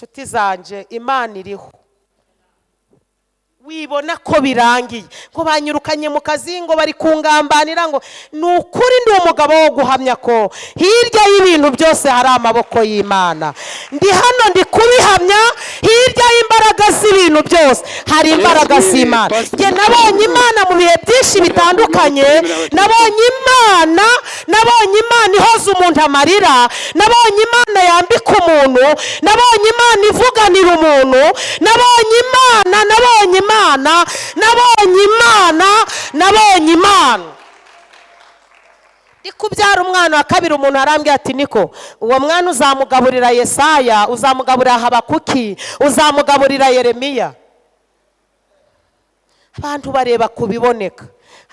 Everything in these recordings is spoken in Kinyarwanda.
nshuti zanje Imana iriho. Wibona ko birangiye ngo banyirukanye mu kazi ngo bari kungambanira ngo nukuri ndi umugabo wo guhamya ko hirya y'ibintu byose hari amaboko y'Imana. Ndi hano ndi kubihamya, hirya y'imbaraga z'ibintu byose hari imbaraga z'Imana. Nge nabonye Imana mu bihe byinshi bitandukanye, nabonye Imana ihoza umuntu amarira, nabonye Imana yambika umuntu, nabonye Imana ivuganira umuntu, nabonye Imana. Ndi kubyara umwana wa kabiri, umuntu arambwira ati niko uwo mwana uzamugaburira Yesaya, uzamugaburira Habakuki, uzamugaburira Yeremiya. Abantu bareba kubiboneka,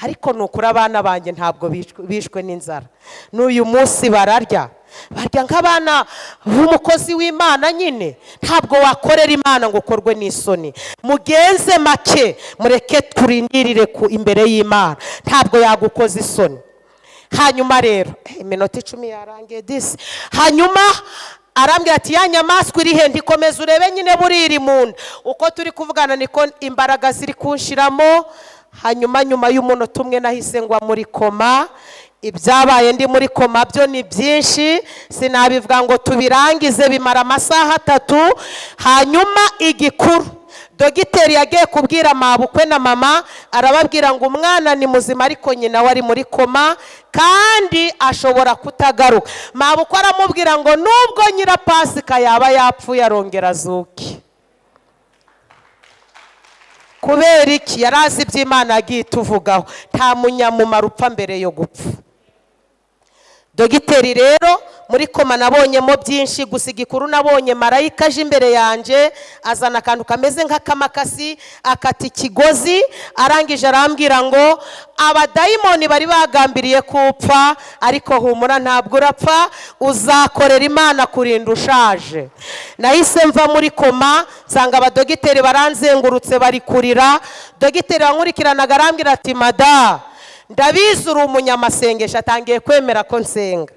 ariko nukuri abana banjye ntabwo bishwe n'inzara. N'uyu munsi bararya nk'abana b'umukozi w'Imana nyine. Ntabwo wakorera Imana ngo ukorwe n'isoni. Mugenze make, mureke turindirire imbere y'Imana, ntabwo yagukoza isoni. Hanyuma rero iminota 10 yarangiye disi. Hanyuma arambwira ati ya nyamaswa iri he? Ndikomeza urebe nyine buriri munda. Uko turi kuvugana niko imbaraga ziri kunshiramo. Hanyuma nyuma y'umunota umwe nahise ngwa muri koma. Ibyabaye ndi muri koma byo ni byinshi, sinabivuga ngo tubirangize, bimara amasaha 3. Hanyuma igikuru, dogiteri yagiye kubwira mabukwe na mama, arababwira ngo umwana ni muzima ariko nyina wari muri koma kandi ashobora kutagaruka. Mabukwe aramubwira ngo nubwo nyira Pasika yaba yapfuye arongera azuke. Kubera iki? Yarazi iby'Imana yagiye tuvugaho, nta munyamumaro upfa mbere yo gupfa. Dogiteri rero muri koma nabonyemo byinshi, gusa igikuru nabonye marayika aje imbere yanje, azana akantu kameze nk'akamakasi, akata ikigozi, arangije arambwira ngo abadayimoni bari bagambiriye kupfa, ariko humura ntabwo urapfa, uzakorera Imana kurinda ushaje. Nahise mva muri koma, nsanga abadogiteri baranzengurutse bari kurira. Dogiteri wankurikiranaga arambwira ati mada, ndabizi uri umunyamasengesho. Atangiye kwemera ko nsenga.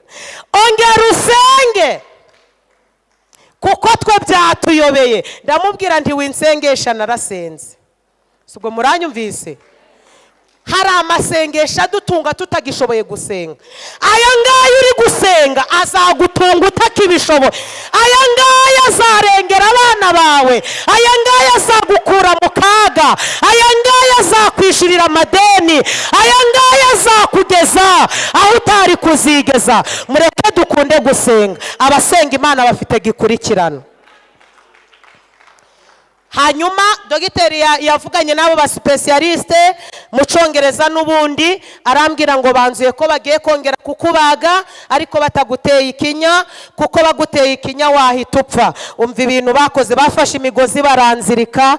Ongera usenge kuko twe byatuyobeye. Ndamubwira nti winsengesha narasenze. Subwo muranyumvise? Hari amasengesho adutunga tutagishoboye gusenga. Aya ngaya uri gusenga azagutunga utakibishoboye. Aya ngaya azarengera abana bawe. Aya ngaya azagukura mu kaga. Aya ngaya azakwishurira amadeni. Aya ngaya azakugeza aho utari kuzigeza. Mureke dukunde gusenga. Abasenga Imana bafite gikurikirano. Hanyuma dogiteri yavuganye nabo ba specialiste mu Cyongereza n'ubundi, arambwira ngo banzuye ko bagiye kongera kukubaga ariko bataguteye ikinya, kuko baguteye ikinya wahita upfa. Umva ibintu bakoze, bafashe imigozi baranzirika.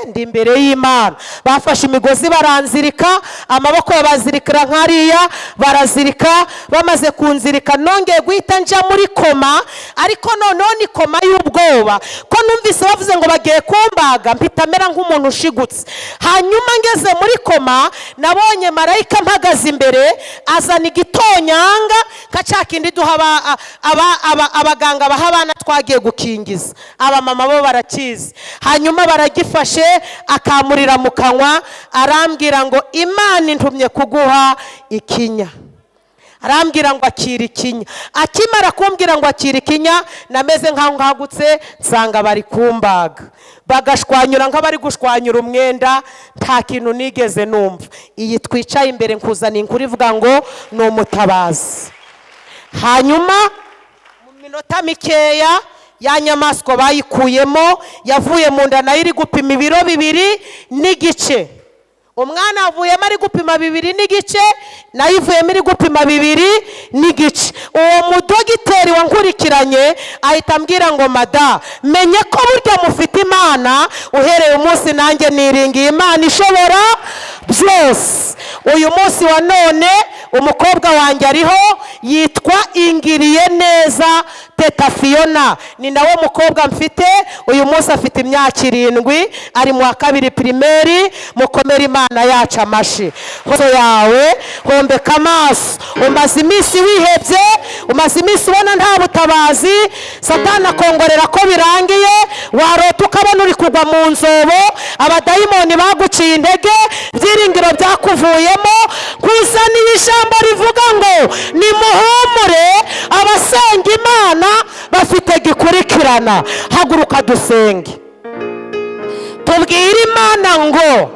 Ndi imbere y'Imana. Bafashe imigozi baranzirika, amaboko yabazirikira nkariya, barazirika. Bamaze kunzirika nongeye guhita nja muri koma, ariko noneho ni koma y'ubwoba, ko numvise bavuze ngo bagiye kumbaga, mpita mera nk'umuntu ushigutse. Hanyuma ngeze muri koma, nabonye marayika mpagaze imbere, azana igitonyanga kacakindi duha abaganga baha abana twagiye gukingiza. Abamama bo barakizi. Hanyuma baragifashe akamurira mu kanwa, arambwira ngo Imana intumye kuguha ikinya. Arambwira ngo akira ikinya. Akimara kumbwira ngo akira ikinya, nameze nkaho nkagutse, nsanga bari kumbaga. Bagashwanyura nk'abari gushwanyura umwenda, nta kintu nigeze numva. Iyi twicaye imbere nkuzana inkuru ivuga ngo ni umutabazi. Hanyuma mu minota mikeya ya nyamaswa bayikuyemo, yavuye mu nda nayo iri gupima ibiro 2 n'igice. Umwana avuyemo ari gupima 2 n'igice, nayo ivuyemo iri gupima 2 n'igice. Uwo mudogiteri wankurikiranye ahita ambwira ngo mada, menye ko burya mufite Imana, uhereye umunsi nanjye niringiye Imana ishobora byose. uyu munsi wa none umukobwa wanjye ariho yitwa Ingiriye Neza Teta Fiona, ni nawe mukobwa mfite uyu munsi, afite imyaka 7 ari mu wa 2 primaire. Mukomere Imana yacu amashi. Hozo yawe hombeka amaso, umaze iminsi wihebye, umaze iminsi ubona nta butabazi, Satani akongorera ko birangiye, warota ukabona uri kugwa mu nzobo, abadayimoni baguciye intege, byiringiro byakuvuyemo. Kuzaniye ijambo rivuga ngo nimuhumure, abasenga Imana bafite gikurikirana. Haguruka dusenge, tubwire Imana ngo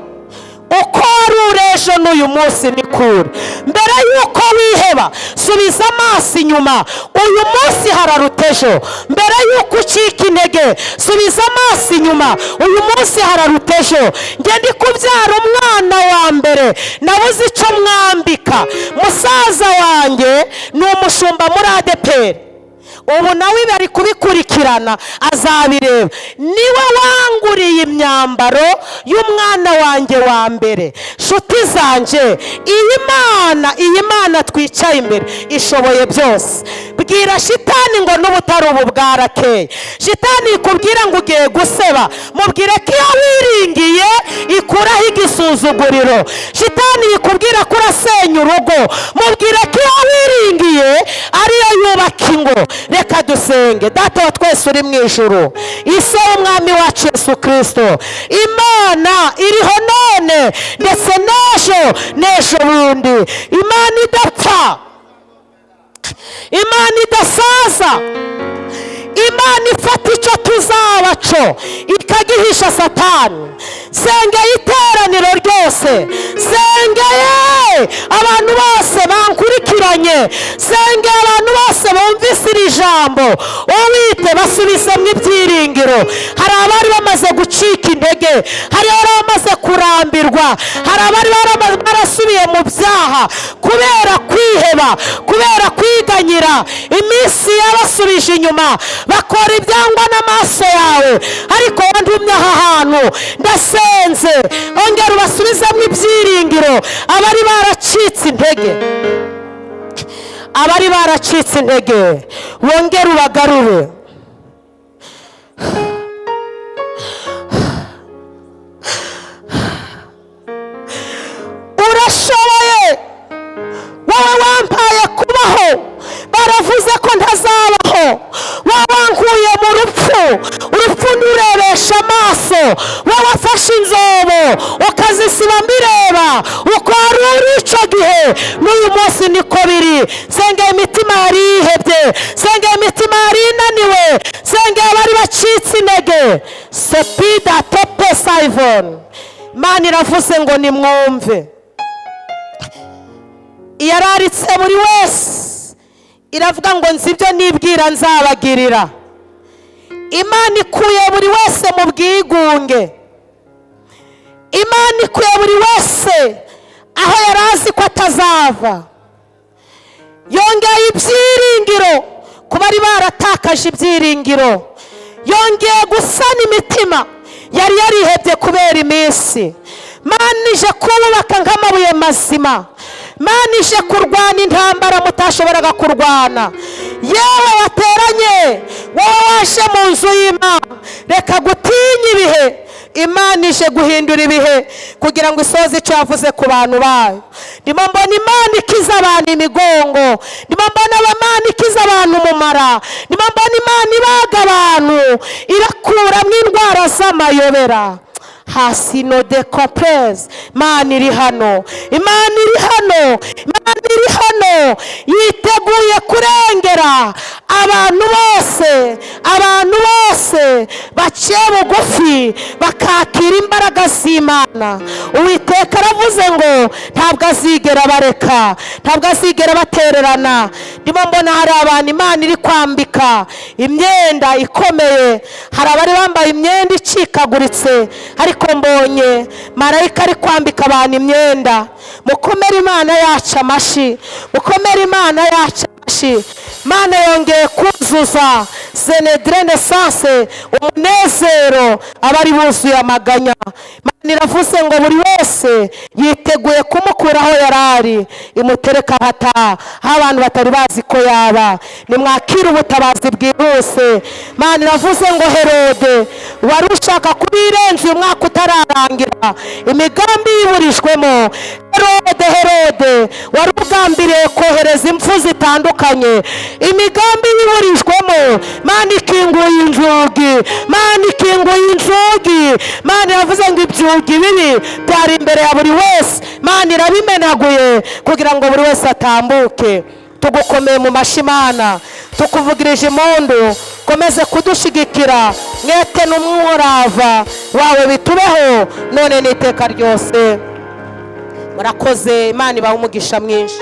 uko wari urejo n'uyu munsi ni kure. Mbere yuko wiheba, subiza amaso inyuma, uyu munsi hararutejo. Mbere yuko ucika intege, subiza amaso inyuma, uyu munsi hararutejo. Nge ndi kubyara umwana wa mbere, nabuze icyo mwambika. Musaza wanjye ni umushumba muri ADEPR, ubu nawe bari kubikurikirana, azabireba. Niwe wanguriye imyambaro y'umwana wanjye wa mbere. Nshuti zanje, iyi Mana twicaye imbere ishoboye byose. Bwira shitani ngo n'ubutari ubu bwarakeye. Shitani ikubwira ngo ugiye guseba, mubwire ko iyo wiringiye ikuraho igisuzuguriro. Shitani ikubwira ko urasenya urugo, mubwire ko iyo wiringiye ariyo yubaka ingo. Reka dusenge. Data wa twese uri mu ijuru, Ise w'Umwami wacu Yesu Kristo, Imana iriho none ndetse n'ejo bundi, Imana idapfa, Imana idasaza, Imana ifata icyo tuzaba cyo ikagihisha Satani. Sengeye iteraniro ryose, sengeye abantu bose bankurikiranye, sengeye abantu bose bumvise iri jambo, Uwite basubizemo ibyiringiro. Hari abari bamaze gucika intege, hari abari bamaze kurambirwa, hari abari barasubiye mu byaha kubera kwiheba, kubera kwiganyira. Iminsi yabasubije inyuma, bakora ibyangwa n'amaso yawe. Ariko wandumye aha hantu, ndasenze ongera ubasubizemo ibyiringiro. Abari baracitse intege, abari baracitse intege, wongere ubagarure. Urashoboye, wowe wampaye kubaho, baravuze ko ntazabaho. Wabankuye mu urupfu nturebesha amaso. Wowe wafashe inzobo ukazisiba mbireba, uko wari uri icyo gihe n'uyu munsi niko biri. Sengeye imitima yari yihebye, sengeye imitima yari inaniwe, sengeye abari bacitse intege. Sepida tope Saivon, Imana iravuze ngo nimwumve. Yararitse buri wese, iravuga ngo nzi ibyo nibwira nzabagirira. Imana ikuye buri wese mu bwigunge, Imana ikuye buri wese aho yarazi ko atazava. Yongeye ibyiringiro ku bari baratakaje ibyiringiro, yongeye gusana imitima yari yarihebye kubera iminsi. Imana ije kubaka nk'amabuye mazima, Imana ije kurwana intambara mutashoboraga kurwana. Yewe wateranye, wowe waje mu nzu y'Imana, reka gutinya ibihe. Imana ije guhindura ibihe kugira ngo isoze icyo yavuze ku bantu bayo. Ndimo mbona Imana ikiza abantu imigongo, ndimo mbona Imana ikiza abantu umumara, ndimo mbona Imana ibaga abantu, irakuramo indwara z'amayobera. Hasi no decompress. Imana iri hano, Imana iri hano, Imana iri hano, yiteguye kurengera abantu bose baciye bugufi bakakira imbaraga z'Imana. Uwiteka aravuze ngo ntabwo azigera bareka, ntabwo azigera batererana. Ndimo mbona hari abantu Imana iri kwambika imyenda ikomeye, hari abari bambaye imyenda icikaguritse, ariko mbonye marayika ari kwambika abantu imyenda. Mukomere Imana yacu amashi, mukomere Imana yacu amashyi. Mana yongeye kuzuza senedrene sanse umunezero abari buzuye amaganya. Mana iravuze ngo buri wese yiteguye kumukuraho yarari imutereka hata abantu batari bazi ko yaba. Nimwakira ubutabazi bwihuse. Mana iravuze ngo Herode wari ushaka kubirenza uyu mwaka utararangira, imigambi yiburijwemo. Herode wari ugambiriye kohereza impfu zitandukanye, imigambi yiburijwemo. Mana ikinguye inzugi, Mana ikinguye inzugi. Mana iravuze ngo ibyugi bibi byari imbere ya buri wese, Mana irabimenaguye kugira ngo buri wese atambuke. Tugukomeye mu mashyi Mana, tukuvugirije impundu, komeze kudushigikira, mwete n'umurava wawe bitubeho none n'iteka ryose. Murakoze, Imana ibahe umugisha mwinshi.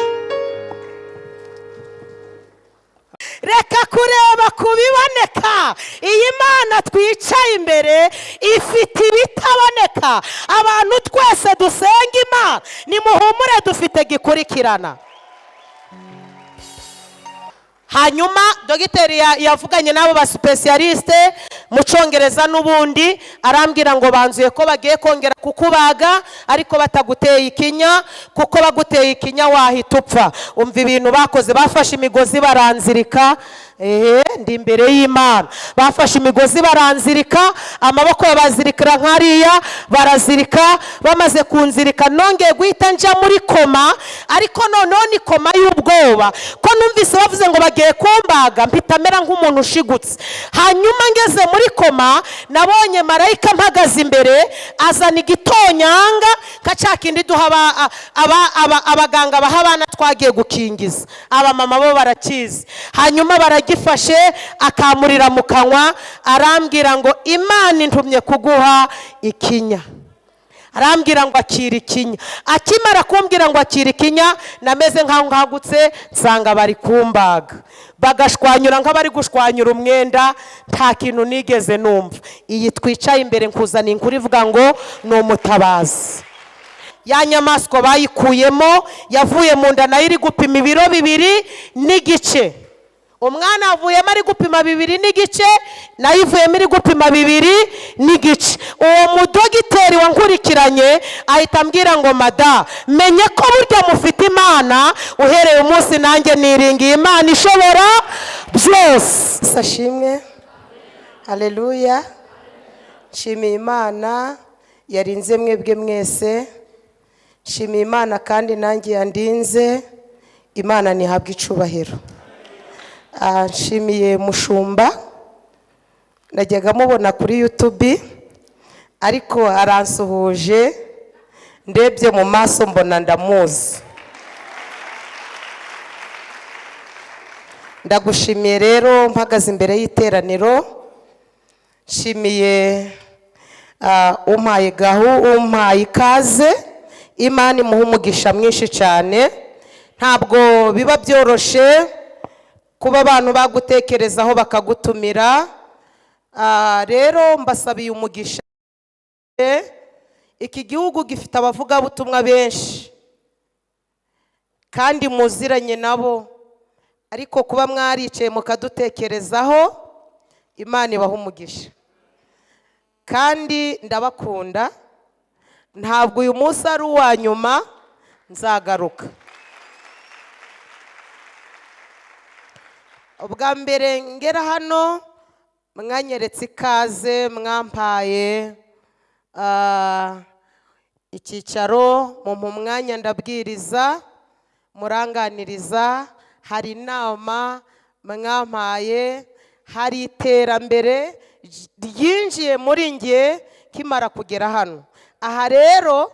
Reka kureba kubiboneka. Iyi Mana twicaye imbere ifite ibitaboneka. Abantu twese dusenga Imana nimuhumure, dufite gikurikirana. Hanyuma dogiteri yavuganye n'abo ba specialiste mu Cyongereza n'ubundi, arambwira ngo banzuye ko bagiye kongera kukubaga ariko bataguteye ikinya, kuko baguteye ikinya wahita upfa. Umva ibintu bakoze, bafashe imigozi baranzirika. Ndi imbere y'Imana. Bafashe imigozi baranzirika, amaboko yabazirikira nkariya, barazirika. Bamaze kunzirika nongeye guhita nja muri koma, ariko noneho ni koma y'ubwoba, ko numvise bavuze ngo bagiye kumbaga, mpita mera nk'umuntu ushigutse. Hanyuma ngeze muri koma, nabonye marayika mpagaze imbere, azana igitonyanga kacakindi duha abaganga baha abana twagiye gukingiza. Abamama bo barakizi. Hanyuma baragifashe akamurira mu kanwa, arambwira ngo Imana intumye kuguha ikinya. Arambwira ngo akira ikinya. Akimara kumbwira ngo akira ikinya, nameze nkaho nkagutse, nsanga bari kumbaga. Bagashwanyura nk'abari gushwanyura umwenda, nta kintu nigeze numva. Iyi twicaye imbere nkuzana inkuru ivuga ngo ni umutabazi. Ya nyamaswa bayikuyemo, yavuye mu nda nayo iri gupima ibiro 2 n'igice. Umwana avuyemo ari gupima 2 n'igice, nayo ivuyemo iri gupima 2 n'igice. Uwo mudogiteri wankurikiranye ahita ambwira ngo mada, menye ko burya mufite Imana, uhereye umunsi nanjye niringiye Imana ishobora byose. Sashimwe. Haleluya. Nshimiye Imana yarinze mwebwe mwese. Nshimiye Imana kandi nanjye yandinze. Imana nihabwe icubahiro. Nshimiye mushumba, najyaga mubona kuri YouTube, ariko aransuhuje, ndebye mu maso mbona ndamuzi. Ndagushimiye rero mpagaze imbere y'iteraniro. Nshimiye umpaye umpaye ikaze. Imana imuha umugisha mwinshi cyane. Ntabwo biba byoroshe kuba abantu bagutekerezaho bakagutumira. Rero mbasabiye umugisha. Iki gihugu gifite abavugabutumwa benshi kandi muziranye nabo, ariko kuba mwaricaye mukadutekerezaho, Imana ibaha umugisha. Kandi ndabakunda. Ntabwo uyu munsi ari uwa nyuma, nzagaruka. Ubwa mbere ngera hano mwanyeretse ikaze, mwampaye icyicaro, mu mwanya ndabwiriza, muranganiriza, hari inama mwampaye, hari iterambere ryinjiye muri nge kimara kugera hano. Aha rero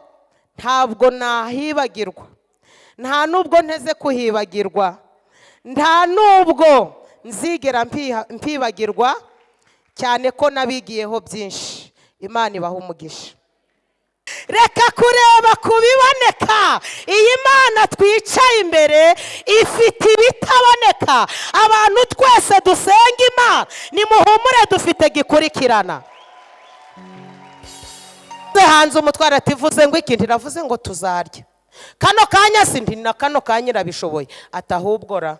ntabwo nahibagirwa, nta nubwo nteze kuhibagirwa, nta nubwo nzigera mpibagirwa, cyane ko nabigiyeho byinshi. Imana ibaha umugisha. Reka kureba kubiboneka. Iyi Mana twicaye imbere ifite ibitaboneka. Abantu twese dusenga Imana nimuhumure, dufite gikurikirana. Hanze umutwara ativuze ngo iki, ntiravuze ngo tuzarya. Kano kanya sindi na kano kanya irabishoboye. Atahubwo ra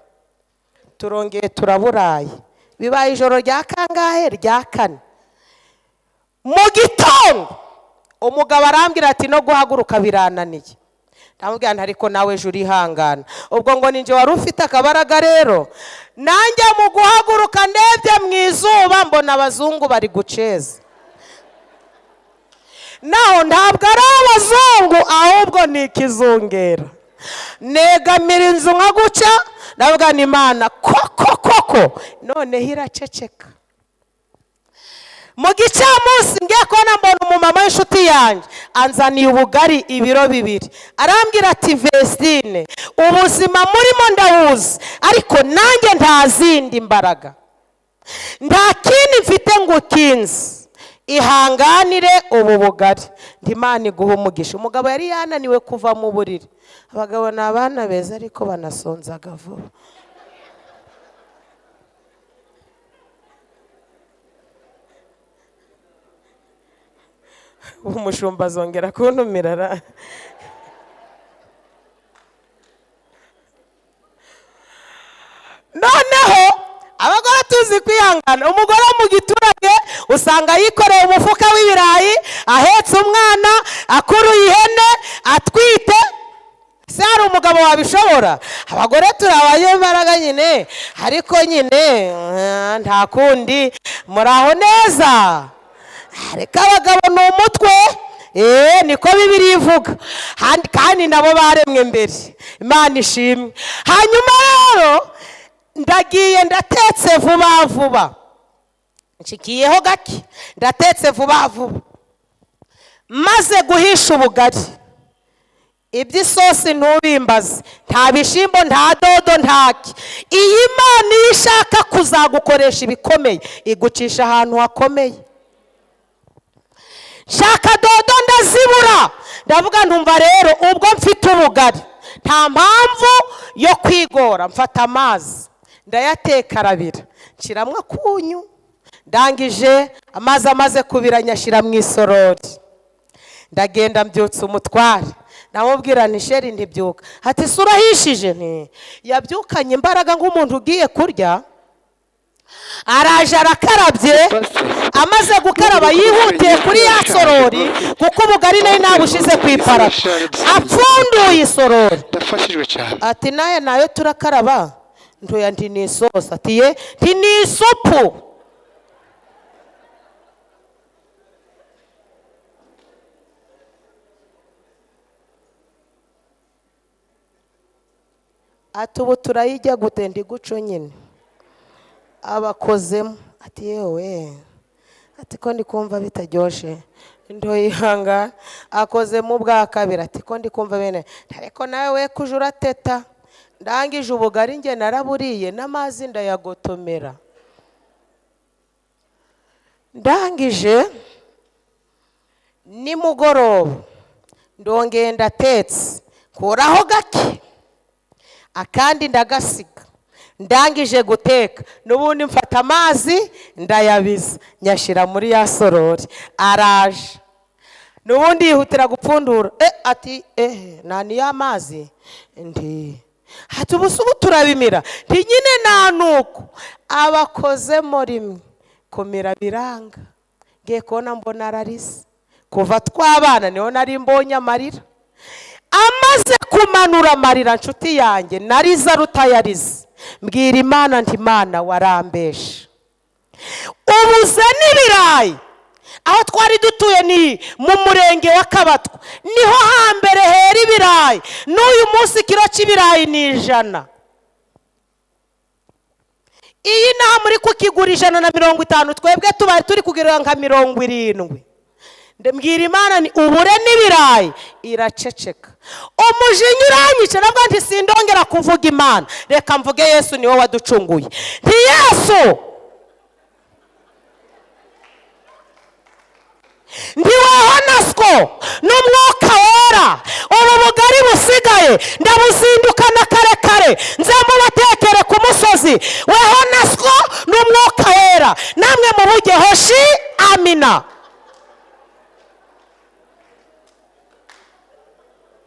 turongeye turaburaye. Bibaye ijoro rya kangahe? Rya kane. Mu gitondo umugabo arambwira ati no guhaguruka birananiye. Ndamubwira nti ariko nawe ejo urihangana. Ubwo ngo ninjye wari ufite akabaraga rero. Nanjye mu guhaguruka ndebye mu izuba mbona abazungu bari guceza. Naho ntabwo ari abazungu ahubwo ni ikizungera. Negamira inzu nka guca ndavuga ni Imana koko noneho iraceceka. Mu gicamunsi ngiye kubona mbona umumama w'inshuti yanjye anzaniye ubugari ibiro 2. Arambwira ati Vestine, ubuzima murimo ndawuzi ariko nanjye nta zindi mbaraga, nta kindi mfite ngo ukinze, ihanganire ubu bugari. Imana iguha umugisha. Umugabo yari yananiwe kuva mu buriri. Abagabo ni abana beza ariko banasonzaga vuba. Umushumba azongera kuntumira. Noneho abagore tuzi kwihangana. Umugore mu giturage usanga yikoreye umufuka w'ibirayi, ahetse umwana, akuruye ihene, atwite. Se hari umugabo wabishobora? Abagore turabaye imbaraga nyine, ariko nyine nta kundi. Muraho neza. Ariko abagabo ni umutwe. Niko Bibiliya ivuga. Kandi nabo baremwe mbere. Imana ishimwe. Hanyuma rero ndagiye ndatetse vuba. Nshikiyeho gake ndatetse vuba. Maze guhisha ubugari. Iby'isosi ntubimbaze. Nta bishimbo, nta dodo, ntaki. Iyi Imana iyo ishaka kuzagukoresha ibikomeye igucisha ahantu hakomeye. Shaka dodo ndazibura. Ndavuga ntumva rero ubwo mfite ubugari nta mpamvu yo kwigora. Mfata amazi ndayateka arabira, nshiramwe akunyu. Ndangije amazi amaze kubira nyashira mu isorori. Ndagenda mbyutsa umutware. Namubwira nti sheri ndibyuka. Ati sura hishije nti. Yabyukanye imbaraga nk'umuntu ugiye kurya. Araje arakarabye. Amaze gukaraba yihutiye kuri ya sorori kuko ubugari nayo nabushize ku iparato. Apfunduye isorori. Ndafashijwe cyane. Ati nayo turakaraba. Ntoya ndi ni isosi. Ati ye nti ni isupu. Ati ubu turayijya gute? Ndi guco nyine. Abakozemo. Ati yewe. Ati ko ndi kumva bitaryoshe. Ndoyihanga akozemo bwa kabiri. Ati ko ndi kumva bene. Ariko nawe we kujura teta. Ndangije ubugari nge naraburiye n'amazi ndayagotomera. Ndangije nimugoroba ndongeye ndatetse kuraho gake akandi ndagasiga. Ndangije guteka n'ubundi mfata amazi ndayabiza nyashira muri ya sorori. Araje n'ubundi yihutira gupfundura. Ati nani ya mazi ndi. Ati ubusubu turabimira. Nti nyine nanuko abakozemo rimwe komera biranga. Ngiye kubona mbona ararisa. Kuva twabana niho nari mbonye amarira. Amaze kumanura amarira nshuti yanjye nariza rutayarize. Mbwira Imana nti Imana warambesha. Ubuze n'ibirayi. Aho twari dutuye ni mu murenge wa Kabatwa. Niho hambere hera ibirayi. N'uyu munsi kilo cy'ibirayi ni 100. Iyi naha muri kukigura 150. Twebwe tubaye turi kugirira nka 70. Mbwira Imana ni ubure n'ibirayi. Iraceceka. Umujinya uranyica nabwo nti sindongera kuvuga Imana. Reka mvuge Yesu niwe waducunguye. Nti Yesu ndiweho naswo n'umwuka wera. Ubu bugari busigaye ndabuzindukana kare nze mubatekere ku musozi. Weho naswo n'umwuka wera namwe mubuge hoshi. Amina.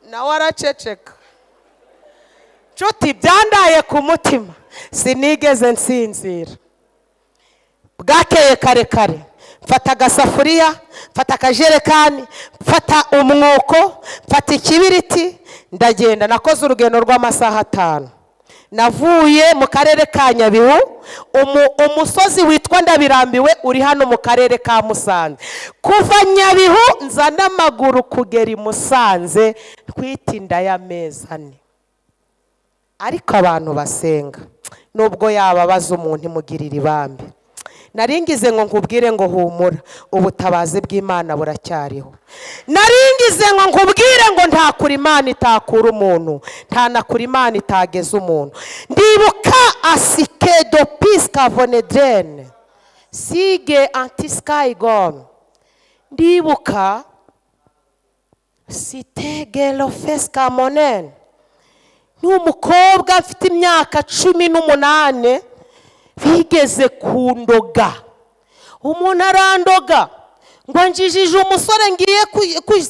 Nawe araceceka. nshuti byandaye ku mutima sinigeze nsinzira. Bwakeye kare kare mfata agasafuriya, mfata akajerekani, mfata umwuko, mfata ikibiriti, ndagenda. Nakoze urugendo rw'amasaha 5. Navuye mu karere ka Nyabihu, umusozi witwa Ndabirambiwe uri hano mu karere ka Musanze. Kuva Nyabihu nza n'amaguru kugera i Musanze twitinda y'amezi 4. Ariko abantu basenga nubwo yababaza umuntu imugirira ibambe. Naringize ngo nkubwire ngo humura, ubutabazi bw'Imana buracyariho. Naringize ngo nkubwire ngo nta kuri Imana itakura umuntu, nta na kuri Imana itageza umuntu. Ndibuka asike do piska vonedrene sige antiskaigom. Ndibuka sitegelo feska monen. Ni umukobwa afite imyaka 18 bigeze kundoga. Umuntu arandoga ngo njijije umusore ngiye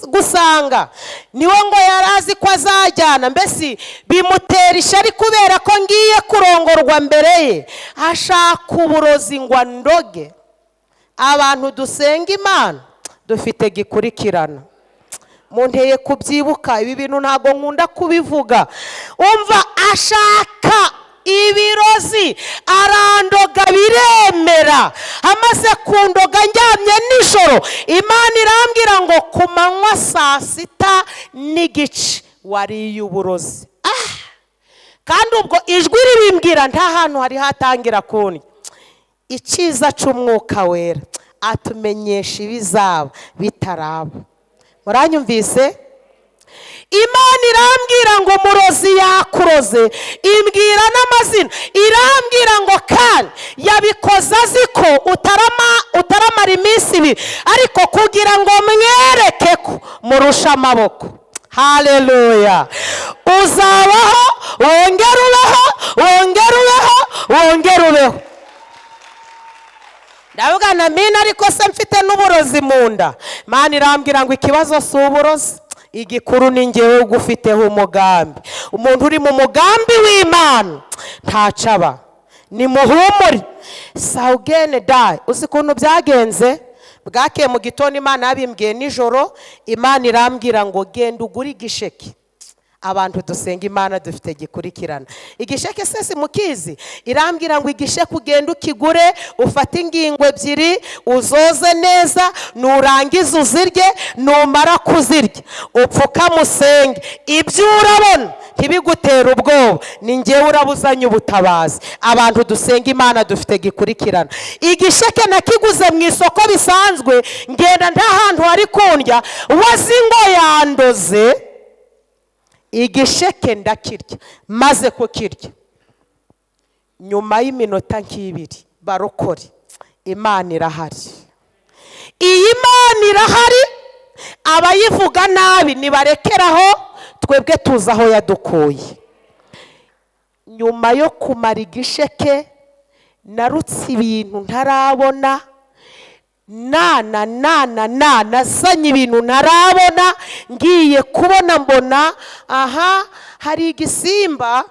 gusanga, niwe ngo yarazi ko azajyana, mbese bimutera ishari kubera ko ngiye kurongorwa mbere ye, ashaka uburozi ngo ndoge. Abantu dusenga Imana dufite gikurikirana. Munteye kubyibuka ibi bintu ntago nkunda kubivuga. Umva, ashaka ibirozi arandoga biremera. Amaze kundoga njyamye nijoro, Imana irambwira ngo ku manywa 6:30 wariye uburozi. Kandi ubwo ijwi ribimbwira nta hantu hari hatangira kundi. Iciza c'umwuka wera atumenyesha ibizaba bitaraba. Muranyumvise? Imana irambwira ngo umurozi yakuroze, imbwira n'amazina, irambwira ngo kandi yabikoze aziko utaramara iminsi 2, ariko kugira ngo mwereke ko murusha amaboko. Haleluya! Uzabaho, wongere ubeho, wongere ubeho, wongere ubeho. Ndavuga na mina ariko se mfite n'uburozi mu nda. Imana irambwira ngo ikibazo si uburozi, igikuru ni ngewe ugufiteho umugambi. Umuntu uri mu mugambi w'Imana ntacaba. Ni muhumuri. Saugene dai. Uzi kuntu byagenze? Bwake mu gitondo Imana yabimbwiye nijoro, Imana irambwira ngo genda ugure igisheke. Abantu dusenga Imana dufite gikurikirana. Igisheke sese mukizi, irambwira ngo igisheke ugenda ukigure, ufate ingingo 2, uzoze neza, nurangiza uzirye, numara kuzirya upfuka musenge. Ibyo urabona ntibigutera ubwoba, ni ngewe urabuzanye ubutabazi. Abantu dusenga Imana dufite gikurikirana. Igisheke nakiguze mu isoko bisanzwe, ngenda nta hantu hari kundya, wazingo yandoze. Igisheke ndakirya, maze kukirya nyuma y'iminota 2 barokore. Imana irahari. Iyi Imana irahari. Abayivuga nabi nibarekeraho, twebwe tuzaho yadukuye. Nyuma yo kumara igisheke narutse ibintu ntarabona, sanye ibintu ntarabona, ngiye kubona mbona hari igisimba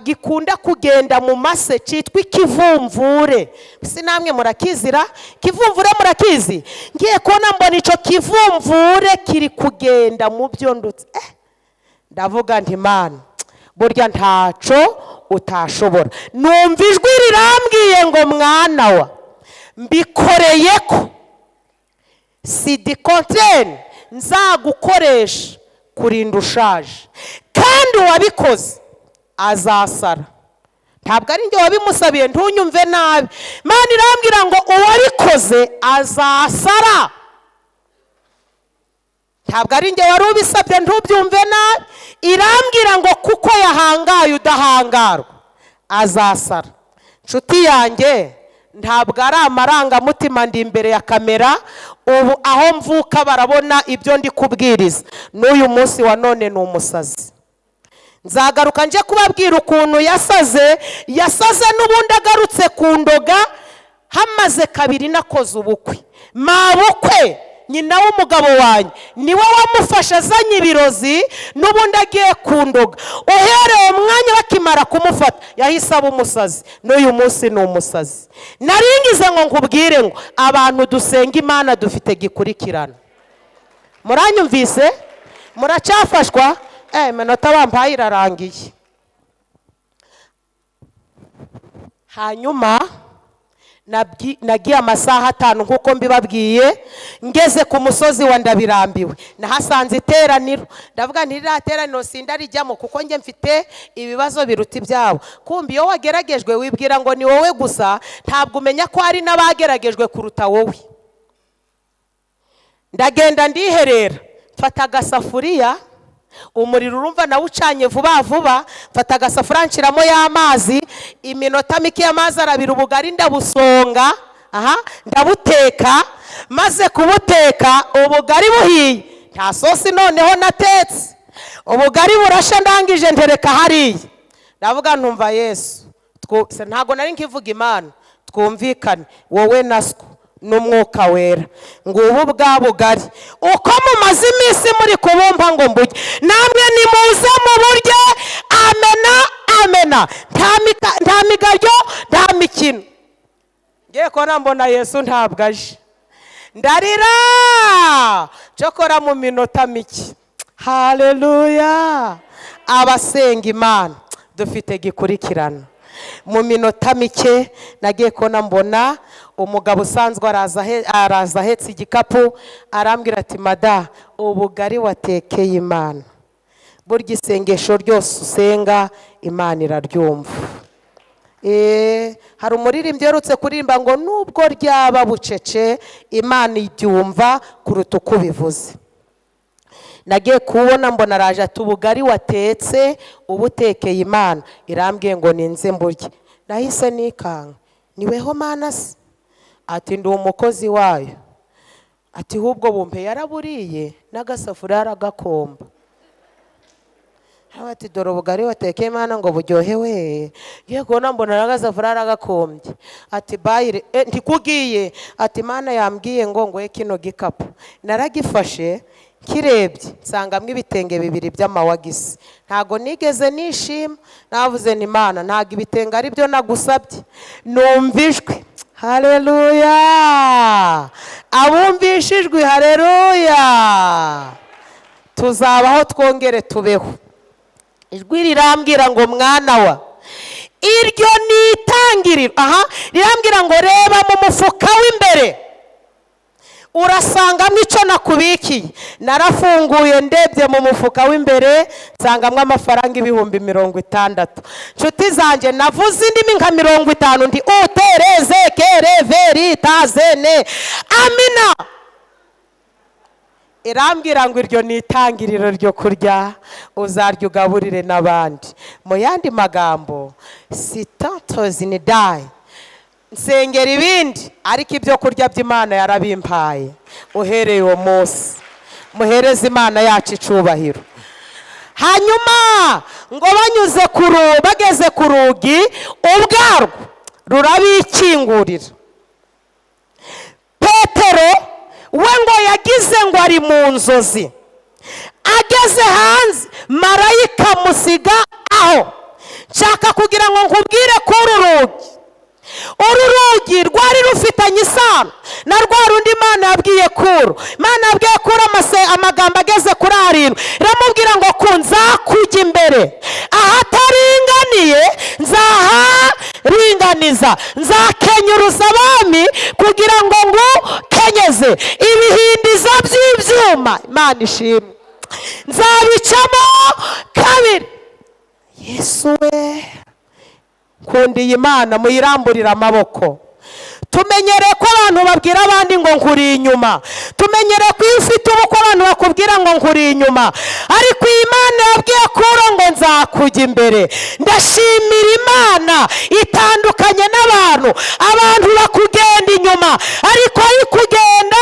gikunda kugenda mu mase cyitwa ikivumvure. Bisi namwe murakizira? Kivumvure murakizi? Ngiye kubona mbona ico kivumvure kiri kugenda mu byo ndutse. Ndavuga nti Imana, burya ntaco utashobora. Numva ijwi rirambwiye ngo mwana wa, mbikoreye ko sidi konten nzagukoresha kurinda ushaje, kandi wabikoze azasara. Ntabwo ari nge wabimusabiye, ntunyumve nabi. Imana irambwira ngo uwabikoze azasara. Ntabwo ari nge wari ubisabye, ntubyumve nabi. Irambwira ngo kuko yahangaye udahangarwa azasara. Nshuti yanjye, ntabwo ari amarangamutima ndi imbere ya kamera. Ubu aho mvuka barabona ibyo ndi kubwiriza. N'uyu munsi wa none ni umusazi. Nzagaruka nje kubabwira ukuntu yasaze n'ubundi agarutse kundoga. Hamaze 2 nakoze ubukwe. Mabukwe nyina w'umugabo wanjye niwe wamufashe azanye ibirozi n'ubundi agiye kundoga. uhereye umwanya bakimara kumufata yahise aba umusazi, n'uyu munsi ni umusazi. naringize ngo nkubwire ngo abantu dusenga Imana dufite gikurikirana. muranyumvise? muracyafashwa? iminota bampaye irarangiye. hanyuma nagiye amasaha 5 nkuko mbibabwiye, ngeze ku musozi wa Ndabirambiwe nahasanze iteraniro. ndavuga ntirirateraniro sindarijyamo kuko nge mfite ibibazo biruta ibyabo. kumbi iyo wageragejwe wibwira ngo ni wowe gusa, ntabwo umenya ko hari n'abageragejwe kuruta wowe. ndagenda ndiherera, mfata agasafuriya, umuriro urumva nawe ucanye vuba vuba, mfata agasafuriya nshiramo y'amazi, iminota mike y'amazi arabira, ubugari ndabusonga, ndabuteka. maze kubuteka ubugari buhiye, nta sosi noneho natetse, ubugari burashe, ndangije ntereka hariya. ndavuga ntumva Yesu, ntago nari nkivuga Imana, twumvikane wowe naswo n'umwuka wera, ngubu bwa bugari uko mumaze iminsi muri kubumba ngo mburye, namwe nimuze mu buryo. amena amena, nta migaryo nta mikino. ngiye kubona mbona Yesu ntabwo aje, ndarira cyokora mu minota mike. haleluya! abasenga Imana dufite gikurikirana. mu minota mike nagiye kubona mbona umugabo usanzwe araza ahetse igikapu, arambwira ati mada, ubugari watekeye Imana. burya isengesho ryose usenga Imana iraryumva. hari umuririmbyi uherutse kuririmba ngo nubwo ryaba bucece Imana iryumva kuruta uko ubivuze. nagiye kubona mbona araje ati ubugari watetse ubutekeye Imana, irambwiye ngo ninze mburye. nahise nikanga, niweho Mana se? ati ndi umukozi wayo. ati hubwo bumpe yaraburiye n'agasafuriya aragakomba. ati dore ubugari watekeye Imana ngo buryohewe. ngiye kubona mbona n'agasafuriya aragakombye. ati bayire ndikugiye. ati Imana yambwiye ngo ngoye kino gikapu. naragifashe, kirebye nsangamo ibitenge 2 by'amawagisi. ntago nigeze nishima, navuze ni Imana, ntago ibitenge ari byo nagusabye. numvijwe. haleluya! abumvishijwe haleluya! tuzabaho twongere tubeho. ijwi rirambwira ngo mwana wa, iryo ni itangiriro. rirambwira ngo reba mu mufuka w'imbere urasangamo icyo nakubikiye. narafunguye ndebye mu mufuka w'imbere nsangamo amafaranga 60,000. nshuti zanjye navuze indimi nka 50 ndi utereze kere veritazene amina. irambwira ngo iryo ni itangiriro ryo kurya, uzarya ugaburire n'abandi. mu yandi magambo sitantozi ni dayi, nsengera ibindi ariko ibyo kurya by'Imana yarabimpaye. uhereye uwo munsi muhereze Imana yacu icubahiro. hanyuma ngo bageze ku rugi, ubwarwo rurabikingurira. Petero we ngo yagize ngo ari mu nzozi, ageze hanze marayika musiga aho. nshaka kugira ngo nkubwire ko uru rugi rwari rufitanye isano na rwa rundi Imana yabwiye Kuro. Imana yabwiye Kuro amagambo ageze kuri 7, iramubwira ngo nzakujya imbere, ahataringaniye nzaharinganiza, nzakenyuruza abami kugira ngo ngukenyeze ibihindizo by'ibyuma. Imana ishimwe. nzabicamo kabiri. Yesu we, kundiye Imana muyiramburira amaboko. tumenyereye ko abantu babwira abandi ngo nkuri inyuma. tumenyereye ko iyo ufite ubukwe abantu bakubwira ngo nkuri inyuma, ariko iyi Imana yabwiye Kuro ngo nzakujya imbere. ndashimira Imana itandukanye n'abantu. abantu bakugenda inyuma, ariko ari kugenda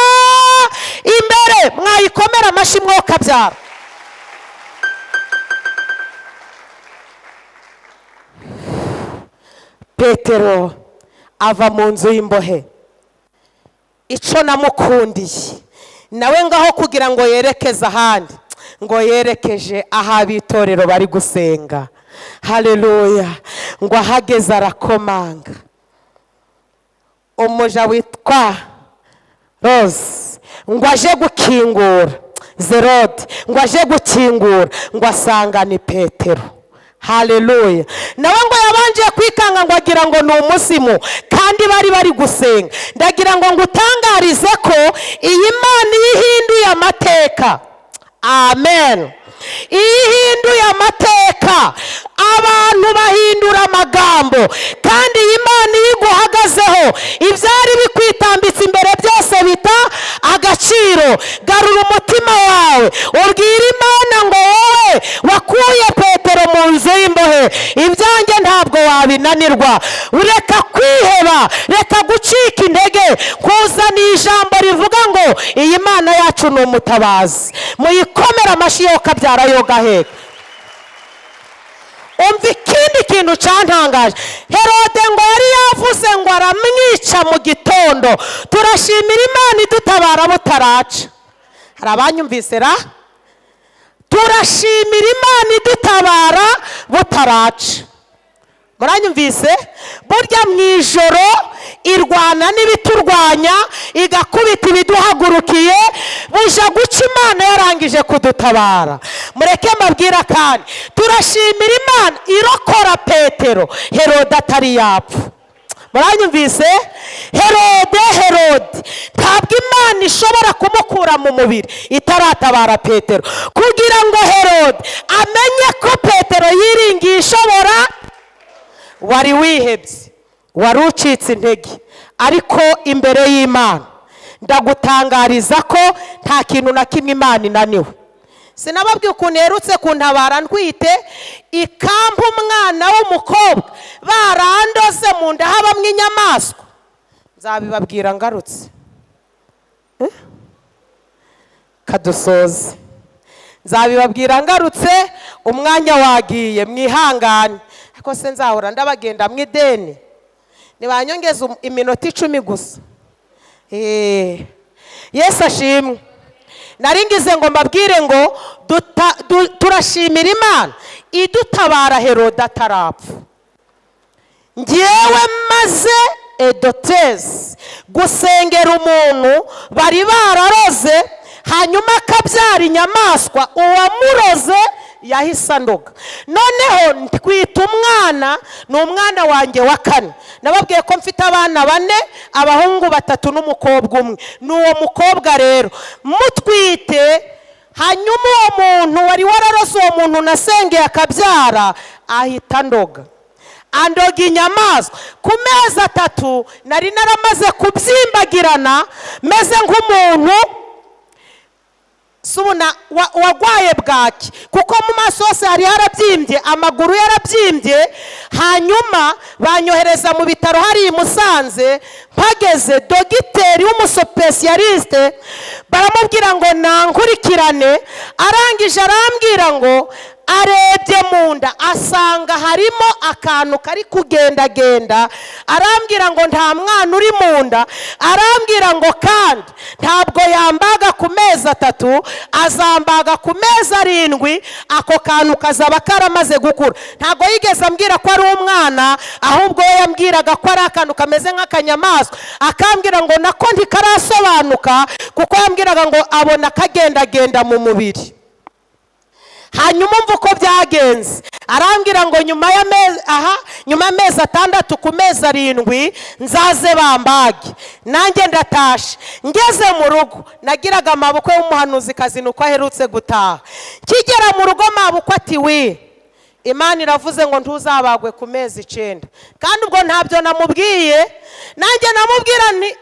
imbere. mwayikomera amashyi mwokabyara. Petero ava mu nzu y'imbohe. icyo namukundiye nawe ngaho kugira ngo yerekeze ahandi, ngo yerekeje aho abitorero bari gusenga. Haleluya. Ngo ahageze arakomanga. Umuja witwa Rose ngo aje gukingura, Zerode ngo aje gukingura, ngo asanga ni Petero. Haleluya. Nawe ngo yabanje kwikanga ngo agira ngo ni umuzimu, kandi bari gusenga. Ndagira ngo ngutangarize ko iyi Mana yihinduye amateka. Amen. Ihinduye amateka, abantu bahindura amagambo, kandi iyi Mana iguhagazeho ibyari bikwitambitse imbere byose bita agaciro. Garura umutima wawe ubwira Imana ngo wowe wakuye Petero mu nzu y'imbohe, ibyanjye ntabwo wabinanirwa. Reka kwiheba, reka gucika intege, kuzana ijambo rivuga ngo iyi Mana yacu ni umutabazi. Muyikomere amashyi yo kabyara yo gaheka. Umva ikindi kintu cyantangaje. Herode ngo yari yavuze ngo aramwica mu gitondo. Turashimira Imana idutabara butaraca. Hari abanyumvise ra? Turashimira Imana idutabara butaraca. Muranyumvise? Burya mu ijoro irwana n'ibiturwanya, igakubita ibiduhagurukiye, buja guca Imana yarangije kudutabara. Mureke mbabwira kandi turashimira Imana irokora Petero Herode atari yapfa. Muranyumvise? Herode ntabwo Imana ishobora kumukura mu mubiri itaratabara Petero, kugira ngo Herode amenye ko Petero yiringiye ishobora. Wari wihebye, wari ucitse intege, ariko imbere y'Imana ndagutangariza ko nta kintu na kimwe Imana inaniwe. Sinababwiye ukuntu yerutse kuntabara ntwite, ikampa umwana w'umukobwa barandoze mu nda habamwe inyamaswa. Nzabibabwira ngarutse. Kadusoze. Nzabibabwira ngarutse, umwanya wagiye, mwihangane. Ko se nzahora ndabagenda mu ideni, nibanyongeza iminota 10 gusa. Yesu ashimwe. Naringize ngo mbabwire ngo turashimira Imana idutabara Herode atarapfa. Ngewe maze edotezi gusengera umuntu bari bararoze, hanyuma akabyara inyamaswa, uwamuroze yahise andoga. Noneho twita umwana, ni umwana wanjye wa 4. Nababwiye ko mfite abana 4, abahungu 3 n'umukobwa 1. N'uwo mukobwa rero mutwite, hanyuma uwo muntu wari wararose uwo muntu nasengeye akabyara ahita andoga. Andoga inyamaswa. Ku mezi 3 nari naramaze kubyimbagirana, meze nk'umuntu subuna wagwaye bwaki, kuko mu maso hose hari harabyimbye, amaguru yarabyimbye. Hanyuma banyohereza mu bitaro hari Musanze. Mpageze dogiteri w'umusopesialiste baramubwira ngo nankurikirane, arangije arambwira ngo arebye mu nda asanga harimo akantu kari kugendagenda. Arambwira ngo nta mwana uri mu nda, arambwira ngo kandi ntabwo yambaga ku mezi 3, azambaga ku mezi 7. Ako kantu kazaba karamaze gukura. Ntabwo yigeze ambwira ko ari umwana, ahubwo we yambwiraga ko ari akantu kameze nk'akanyamaswa. Akambwira ngo nako ntikarasobanuka, kuko yambwiraga ngo abona kagendagenda mu mubiri. Hanyuma mvuko uko byagenze, arambwira ngo nyuma y'amezi 6 ku mezi 7 nzaze bambage. Nanjye ndatashe. Ngeze mu rugo nagiraga amabukwe y'umuhanuzi kazi nuko aherutse gutaha. Kigera mu rugo mabukwe ati we, Imana iravuze ngo ntuzabagwe ku mezi 9. Kandi ubwo ntabyo namubwiye. Nanjye namubwira ni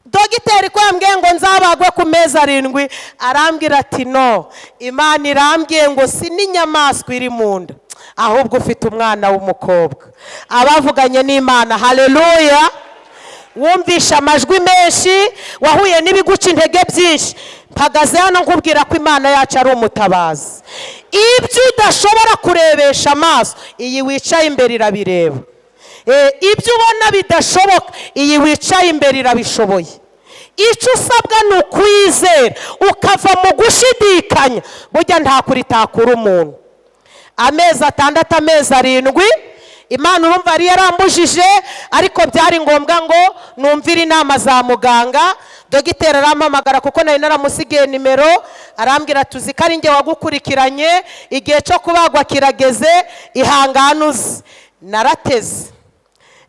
dogiteri ko yambwiye ngo nzabagwe ku mezi 7. Arambwira ati no, Imana irambwiye ngo si n'inyamaswa iri mu nda, ahubwo ufite umwana w'umukobwa. Abavuganye n'Imana. Haleluya. Wumvisha amajwi menshi, wahuye n'ibiguca intege byinshi. Mpagaze hano nkubwira ko Imana yacu ari umutabazi. Ibyo udashobora kurebesha amaso, iyi wicaye imbere irabireba. Ibyo ubona bidashoboka, iyi wicaye imbere irabishoboye. icyo usabwa ni ukwizera ukava mu gushidikanya. burya nta kuri takura umuntu. amezi 6 amezi 7 Imana urumva yari yarambujije, ariko byari ngombwa ngo numvire inama za muganga. Dogiteri arampamagara kuko nari naramusigiye nimero, arambwira tuzi ko ari njye wagukurikiranye, igihe cyo kubagwa kirageze, ihangane. Narateze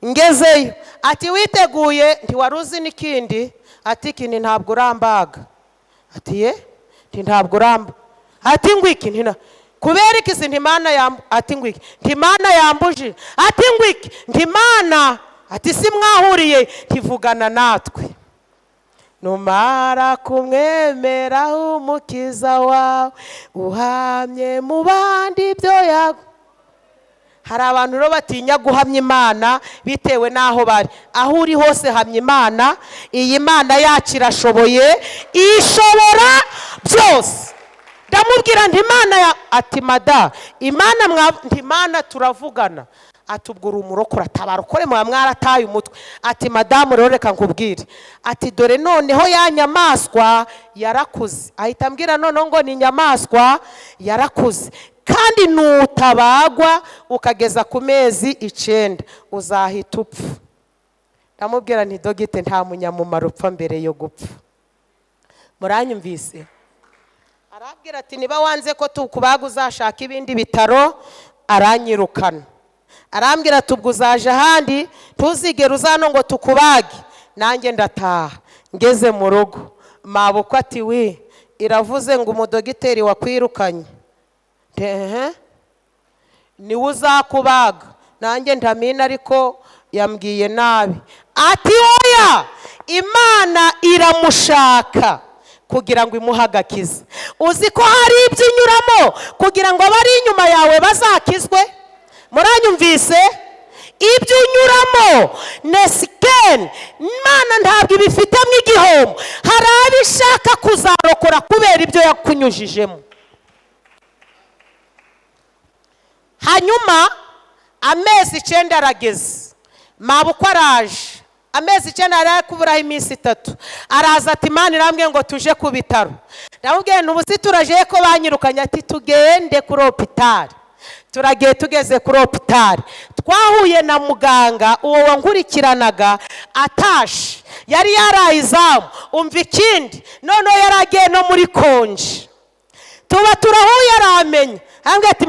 ngezeyo, ati witeguye? Ntiwari uzi n'ikindi? Ati ikindi ntabwo urambaga. Ati ye? Ntabwo uramba. Ati ngwiki ntina kubera iki se ntimana ati ngwiki ntimana yambuje. Ati ngwiki ntimana. Ati si mwahuriye? Ntivugana natwe. Numara kumwemera umukiza wawe, uhamye mu bandi ibyo yago. Hari abantu rero batinya guhamya Imana bitewe n'aho bari. Aho uri hose hamya Imana. Iyi Mana yacu irashoboye, ishobora byose. Ndamubwira nti Imana ati mada Imana ntimana turavugana. Atubwira umurokora tabara ukore mu mwarataye umutwe. Ati madamu rero reka nkubwire, ati dore noneho ya nyamaswa yarakuze. Ahita ambwira noneho ngo ni nyamaswa yarakuze, kandi nutabagwa ukageza ku mezi 9 uzahita upfa. Ndamubwira nti dogite nta munyamumaro upfa mbere yo gupfa. Muranyumvise? Arabwira ati niba wanze ko tukubaga uzashaka ibindi bitaro. Aranyirukana. Arambwira ati ubwo uzaje ahandi tuzigera uzano ngo tukubage. Nanjye ndataha. Ngeze mu rugo mabukwe ati we iravuze ngo umudogiteri wakwirukanye niwe uzakubaga. Nanjye ndamina ariko yambwiye nabi. Ati oya, Imana iramushaka kugira ngo imuhagakize. Uzi ko hari ibyo inyuramo kugira ngo abari inyuma yawe bazakizwe? Muranyumvise? Ibyo unyuramo nesikeni Imana ntabwo ibifitemo igihombo. Hari abishaka kuzarokora kubera ibyo yakunyujijemo. Hanyuma amezi 9 arageze, mabukwe araje. Amezi 9 ari kuburaho iminsi 3. Araza ati Imana irambwiye ngo tuje ku bitaro. Ndamubwiye n'ubusi turaje ko banyirukanye. Ati tugende kuri hopitali. Turagiye tugeze kuri hopitali, twahuye na muganga uwo wankurikiranaga atashe. Yari yarayizamu. Umva ikindi, noneho yaragiye no muri konje. Tuba turahuye aramenye. Ambwiye ati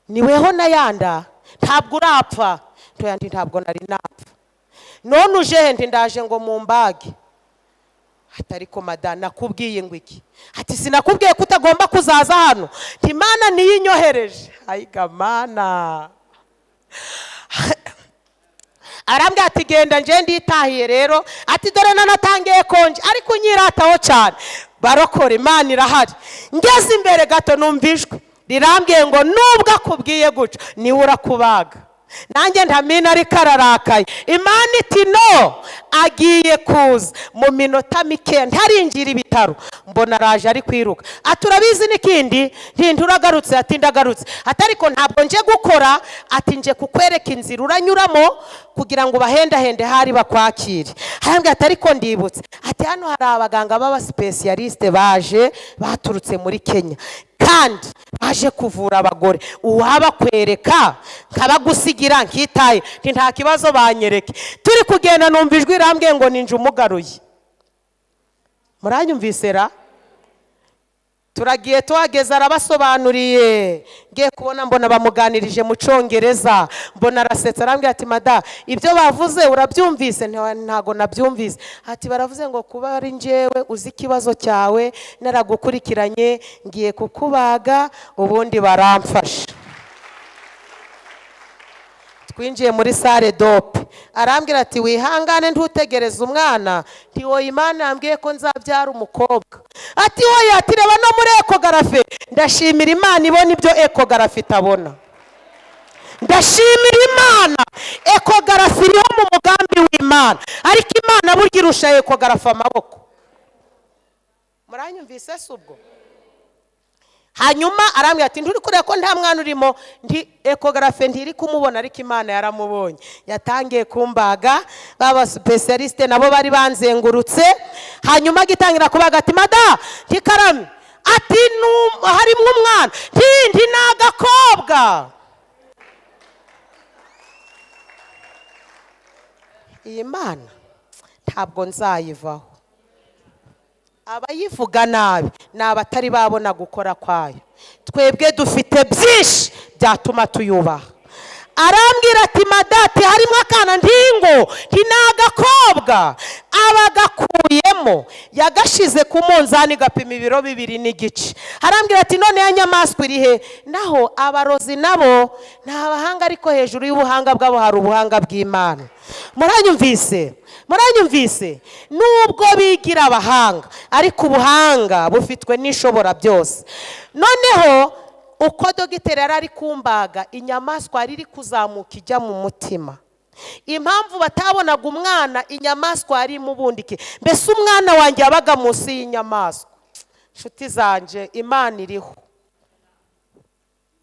niweho nayanda ntabwo urapfa. Tuyandi ntabwo nari napfa. None uje ndi ndaje ngo mumbage. Atariko madana nakubwiye ngo iki? Ati sinakubwiye ko utagomba kuzaza hano? Imana niyinyohereje. Ayiga Mana. Arambwira ati genda nje nditahiye rero. Ati dore nanatangiye konje ariko nyirataho cyane. Barokora Imana irahari. Ngeze imbere gato numvijwe rirambwiye ngo nubwo akubwiye guca niwe urakubaga. Nanjye ntamina ariko ararakaye. Imana iti no, agiye kuza mu minota mike ntarinjira ibitaro. Mbona araje ari kwiruka. Ati urabizi n'ikindi? Ntinduragarutse. Ati ndagarutse. Ati ariko ntabwo nje gukora. Ati nje kukwereka inzira uranyuramo kugira ngo bahendahende hari bakwakire. Harambwira ati ariko ndibutse. Ati hano hari abaganga b'aba specialiste baje baturutse muri Kenya, kandi baje kuvura abagore. Uwaba kwereka nkabagusigira nkitaye nta kibazo banyereke. Turi kugenda numvijwe irambwiye ngo ninje umugaruye. Muranyumvise ra? Turagiye tuhageza arabasobanuriye. Ngiye kubona mbona bamuganirije mu Cyongereza. Mbona arasetsa arambwira ati mada ibyo bavuze urabyumvise? Ntago nabyumvise. Ati baravuze ngo kuba ari njyewe uzi ikibazo cyawe naragukurikiranye ngiye kukubaga ubundi baramfasha. Twinjiye muri sale dope. Arambwira ati wihangane ntutegereze umwana. Ati wowe Imana yambwiye ko nzabyara umukobwa. Ati wowe ati reba no muri ekogarafe. Ndashimira Imana ibona ibyo ekogarafe itabona. Ndashimira Imana ekogarafe iriho mu mugambi w'Imana, ariko Imana burya irusha ekogarafe amaboko. Muranyumvise se ubwo? hanyuma arambwira ati nturi kureba ko nta mwana urimo, ekogarafe ntiri kumubona ariko Imana yaramubonye. Yatangiye kumbaga, baba specialiste nabo bari banzengurutse. Hanyuma gitangira kubaga ati mada ntikarame, ati harimo umwana, nti nagakobwa. Iyi Mana ntabwo nzayivaho. Abayivuga nabi ni abatari babona gukora kwayo. Twebwe dufite byinshi byatuma tuyubaha. Arambwira ati madati harimo akana ntingo ntinagakobwa, abagakuyemo yagashize ku munzani gapima ibiro 2.5. Arambwira ati none ya nyamaswa iri he? Naho abarozi nabo nta bahanga, ariko hejuru y'ubuhanga bwabo hari ubuhanga bw'Imana. Muranyumvise nubwo bigira abahanga, ariko ubuhanga bufitwe n'ishobora byose. Noneho uko dogiteri ari kumbaga, inyamaswa iri kuzamuka ijya mu mutima. Impamvu batabonaga umwana, inyamaswa ari mu bundike. Mbese umwana wanjye yabaga munsi y'inyamaswa. Nshuti zanje, Imana iriho.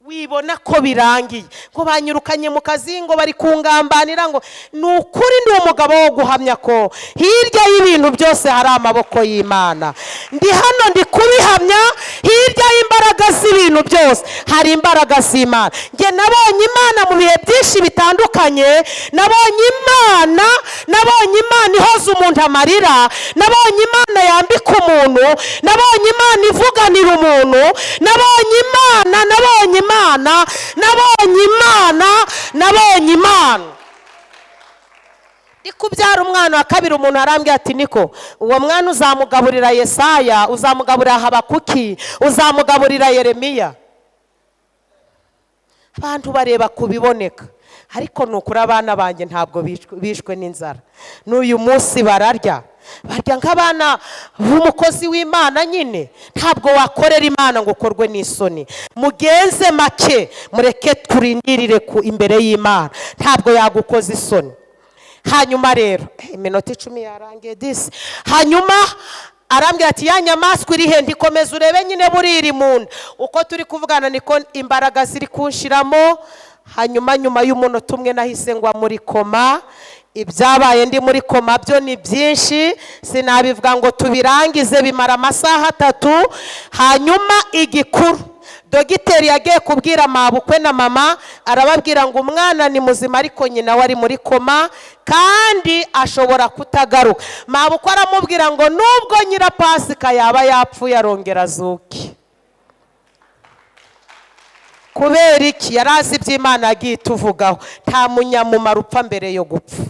Wibona ko birangiye ngo banyirukanye mu kazi, ngo bari kungambanira, ngo nukuri ndi umugabo wo guhamya ko hirya y'ibintu byose hari amaboko y'Imana. Ndi hano ndi kubihamya, hirya y'imbaraga z'ibintu byose hari imbaraga z'Imana. Nge nabonye Imana mu bihe byinshi bitandukanye. Nabonye Imana ihoza umuntu amarira. Nabonye Imana yambika umuntu. Nabonye Imana ivuganira umuntu. Nabonye Imana. Ndi kubyara umwana wa kabiri, umuntu arambwira ati niko uwo mwana uzamugaburira Yesaya, uzamugaburira Habakuki, uzamugaburira Yeremiya. Abantu bareba kubiboneka, ariko nukuri abana banjye ntabwo bishwe n'inzara. N'uyu munsi bararya nk'abana b'umukozi w'Imana. Nyine ntabwo wakorera Imana ngo ukorwe n'isoni. Mugenze make, mureke turindirire imbere y'Imana, ntabwo yagukoza isoni. Hanyuma rero iminota 10 yarangiye disi. Hanyuma arambwira ati ya nyamaswa iri he? Ndikomeza urebe nyine buriri mu nda. Uko turi kuvugana niko imbaraga ziri kunshiramo. Hanyuma nyuma y'umunota umwe nahise ngwa muri koma. Ibyabaye ndi muri koma byo ni byinshi, sinabivuga ngo tubirangize, bimara amasaha 3. Hanyuma igikuru, dogiteri yagiye kubwira mabukwe na mama, arababwira ngo umwana ni muzima ariko nyina wari muri koma kandi ashobora kutagaruka. Mabukwe aramubwira ngo nubwo nyira Pasika yaba yapfuye arongera azuke. Kubera iki? Yarazi iby'Imana yagiye tuvugaho, nta munyamumaro upfa mbere yo gupfa.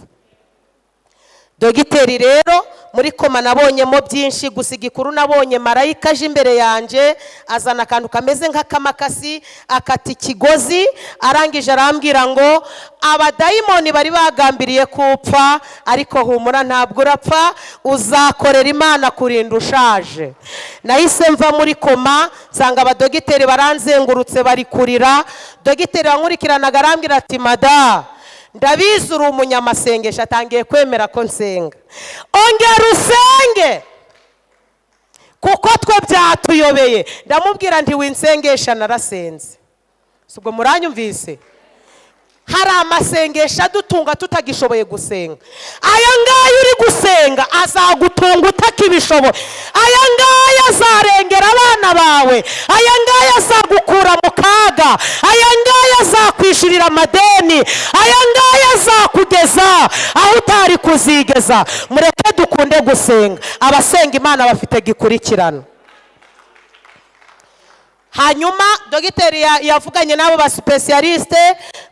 Dogiteri rero muri koma nabonyemo byinshi, gusa igikuru nabonye marayika aje imbere yanje, azana akantu kameze nk'akamakasi, akata ikigozi, arangije arambwira ngo abadayimoni bari bagambiriye kupfa, ariko humura ntabwo urapfa, uzakorera Imana kurinda ushaje. Nahise mva muri koma, nsanga abadogiteri baranzengurutse bari kurira. Dogiteri wankurikiranaga arambwira ati mada ndabizi uri umunyamasengesho. Atangiye kwemera ko nsenga. Ongera usenge kuko twe byatuyobeye. Ndamubwira nti winsengesha narasenze. Subwo muranyumvise? Hari amasengesho adutunga tutagishoboye gusenga. Aya ngaya uri gusenga azagutunga utakibishoboye. Aya ngaya azarengera abana bawe. Aya ngaya azagukura mu kaga. Aya ngaya azakwishurira amadeni. Aya ngaya azakugeza aho utari kuzigeza. Mureke dukunde gusenga. Abasenga Imana bafite gikurikirana. Hanyuma dogiteri yavuganye nabo ba specialiste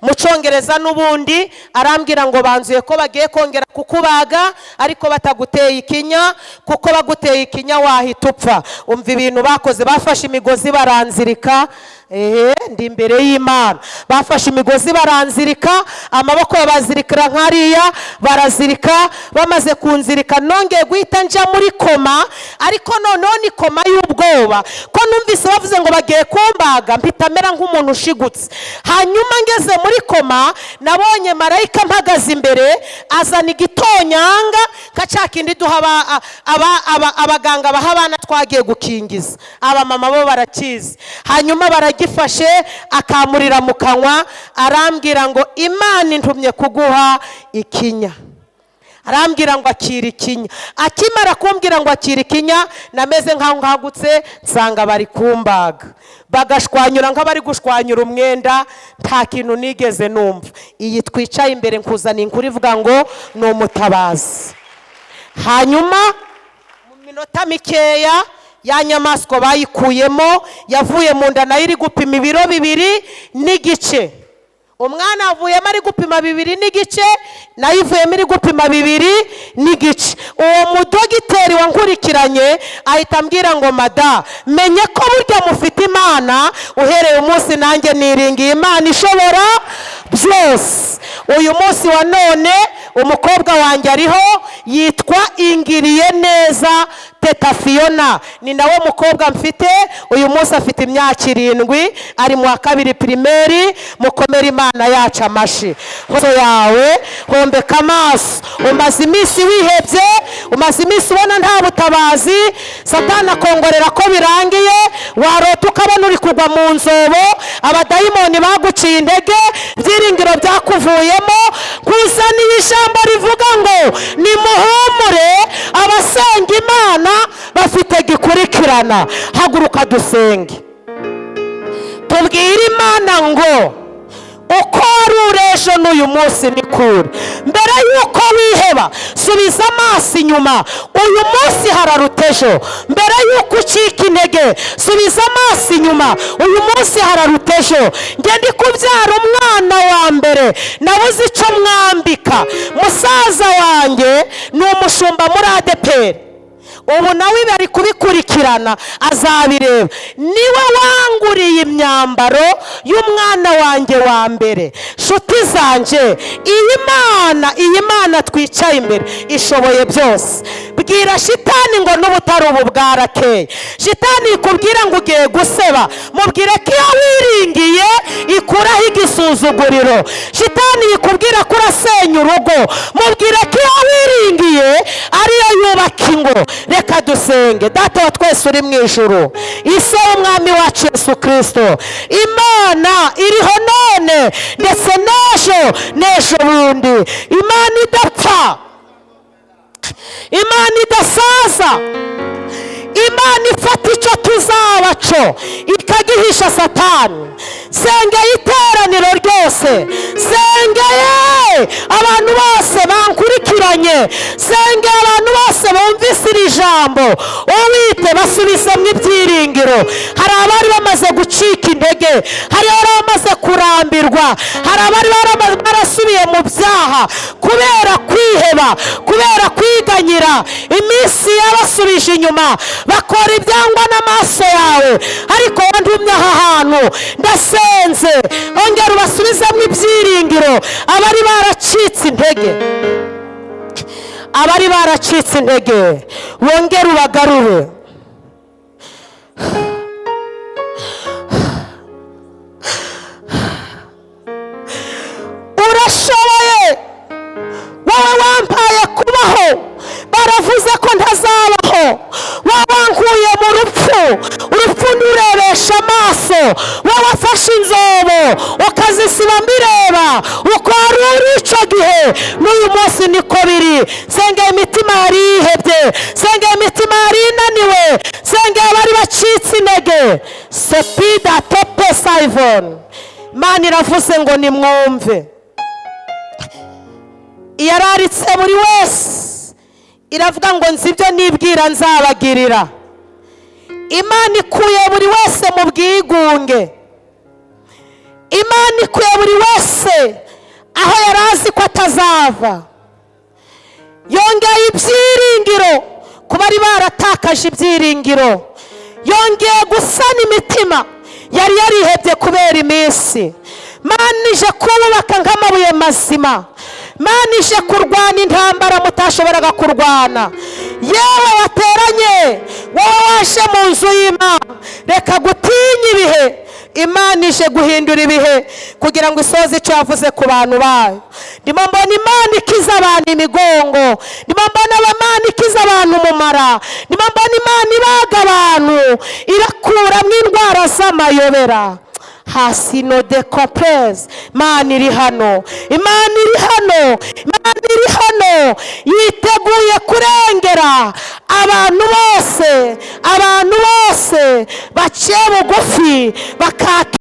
mu Cyongereza n'ubundi, arambwira ngo banzuye ko bagiye kongera kukubaga ariko bataguteye ikinya, kuko baguteye ikinya wahita upfa. Umva ibintu bakoze, bafashe imigozi baranzirika, ndi imbere y'Imana. Bafashe imigozi baranzirika, amaboko babazirikira nkariya, barazirika. Bamaze kunzirika nongeye guhita nja muri koma, ariko noneho ni koma y'ubwoba ko numvise bavuze ngo bagiye kumbaga, mpita mera nk'umuntu ushigutse. Hanyuma ngeze muri koma, nabonye marayika mpagaze imbere, azana igitonyanga nka cya kindi duha abaganga baha abana twagiye gukingiza. Abamama bo barakizi. Hanyuma baragifashe akamurira mu kanwa, arambwira ngo Imana intumye kuguha ikinya. Arambwira ngo akira ikinya. Akimara kumbwira ngo akira ikinya, nameze nkaho nkagutse, nsanga bari kumbaga. Bagashwanyura nk'abari gushwanyura umwenda, nta kintu nigeze numva. Iyi twicaye imbere nkuzana inkuru ivuga ngo ni umutabazi. Hanyuma mu minota mikeya ya nyamaswa bayikuyemo, yavuye mu nda nayo iri gupima ibiro 2 n'igice. Umwana avuyemo ari gupima 2 n'igice, nayo ivuyemo iri gupima 2 n'igice. Uwo mudogiteri wankurikiranye ahita ambwira ngo mada, menye ko burya mufite Imana, uhereye umunsi nanjye niringiye Imana ishobora byose. Uyu munsi wa none umukobwa wanjye ariho, yitwa Ingiriye neza Teta Fiona, ni nawe mukobwa mfite. Uyu munsi afite imyaka 7, ari mu wa 2 primaire. Mukomere Imana yacu amashi. Hoso yawe hombeka amaso, umaze iminsi wihebye, umaze iminsi ubona nta butabazi, Satani akongorera ko birangiye, warota ukabona uri kugwa mu nzobo, abadayimoni baguciye intege, byiringiro byakuvuyemo. Kuzaniye ijambo rivuga ngo nimuhumure, abasenga Imana bafite gikurikirana. Haguruka dusenge, tubwire Imana ngo uko wari ejo n'uyu munsi ni kure. Mbere yuko wiheba, subiza amaso inyuma, uyu munsi hararutejo. Mbere yuko ucika intege, subiza amaso inyuma, uyu munsi hararutejo. Nge ndi kubyara umwana wa mbere, nabuze icyo mwambika. Musaza wanjye ni umushumba muri ADEPR, ubu nawe bari kubikurikirana, azabireba. Niwe wanguriye imyambaro y'umwana wanjye wa mbere. Nshuti zanje, iyi Mana twicaye imbere ishoboye byose. Bwira shitani ngo n'ubutari ubu bwarakeye. Shitani ikubwira ngo ugiye guseba, mubwire ko iyo wiringiye ikuraho igisuzuguriro. Shitani ikubwira ko urasenya urugo, mubwire ko iyo wiringiye ariyo yubaka ingo. Reka dusenge. Data wa twese uri mu ijuru, Ise w'Umwami wacu Yesu Kristo, Imana iriho none ndetse n'ejo bundi, Imana idapfa, Imana idasaza, Imana ifata icyo tuzaba cyo ikagihisha Satani. Sengeye iteraniro ryose, sengeye abantu bose bankurikiranye, sengeye abantu bose bumvise iri jambo, ubite basubizemo ibyiringiro. Hari abari bamaze gucika intege, hari abari bamaze kurambirwa, hari abari barasubiye mu byaha kubera kwiheba, kubera kwiganyira. Iminsi yabasubije inyuma, bakora ibyangwa n'amaso yawe. Ariko wandumye aha hantu, ndasenze ongera ubasubizemo ibyiringiro. Abari baracitse intege, abari baracitse intege, wongera ubagarure. Urashoboye, wowe wampaye kubaho, baravuze ko ntazabaho. Wabankuye mu rupfu, urupfu ndurebesha amaso. Wowe wafashe inzobo ukazisiba mbireba, uko wari uri icyo gihe n'uyu munsi niko biri. Sengeye imitima yari yihebye, sengeye imitima yari inaniwe, sengeye bari bacitse intege. Sepida tope Saivon, Imana iravuze ngo nimwumve. Iyararitse buri wese, iravuga ngo nzi ibyo nibwira nzabagirira. Imana ikuye buri wese mu bwigunge, Imana ikuye buri wese aho yari azi ko atazava. Yongeye ibyiringiro ku bari baratakaje ibyiringiro, yongeye gusana imitima, yari yarihebye kubera iminsi. Mana ije kubaka nk'amabuye mazima. Mana ije kurwana intambara mutashoboraga kurwana. Yewe wateranye, wowe waje mu nzu y'Imana, reka gutinya ibihe. Imana ije guhindura ibihe kugira ngo isoze icyo yavuze ku bantu bayo. Ndimo mbona Imana ikiza abantu imigongo, ndimo mbona Imana ikiza abantu umumara, ndimo mbona Imana ibaga abantu, irakuramo indwara z'amayobera. Hasino de compresse. Imana iri hano, Imana iri hano, Imana iri hano, yiteguye kurengera abantu bose baciye bugufi bakaka